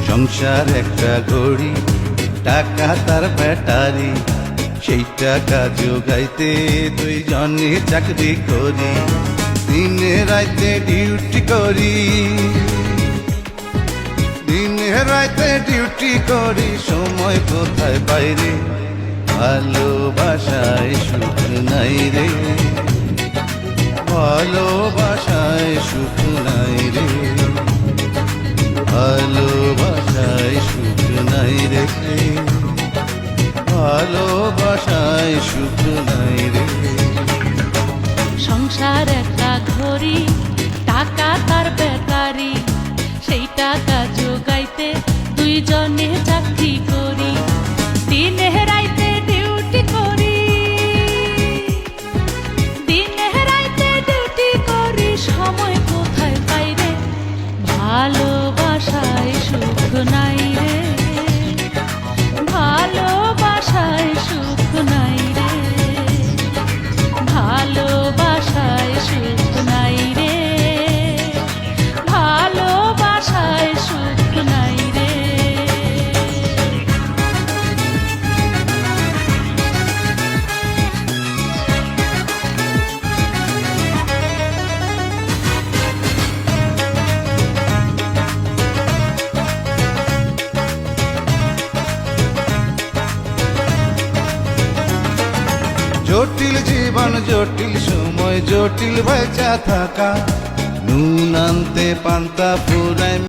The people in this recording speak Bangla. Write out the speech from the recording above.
সংসার একটা ঘড়ি, টাকা তার ব্যাটারি, সেই টাকা জোগাইতে দুইজনে চাকরি করি। দিনে রাইতে ডিউটি করি, দিনে রাইতে ডিউটি করি, সময় কোথায় বাইরে, ভালোবাসায় সুখ নাই রে, ভালোবাসায় সুখ নাই রে, ভালোবাসায় সুখ নাই রে, ভালোবাসায় সুখ নাই রে। সংসার একটা ঘড়ি, টাকা তার ব্যাটারি, সেই টাকা জোগাইতে দুইজনে চাকরি করি। দিনে রাইতে ডিউটি করি, দিনে রাইতে ডিউটি করি, সময় কোথায় পাই রে, ভালোবাসায় সুখ নাই রে, ভালোবাসায় সুখ নাই রে, ভালোবাসায় সুখ নাই রে, ভালোবাসায় সুখ নাই রে। জটিল জীবন, জটিল সময়, জটিল বেঁচা থাকা, নুন আনতে পান্তা ফুরায়।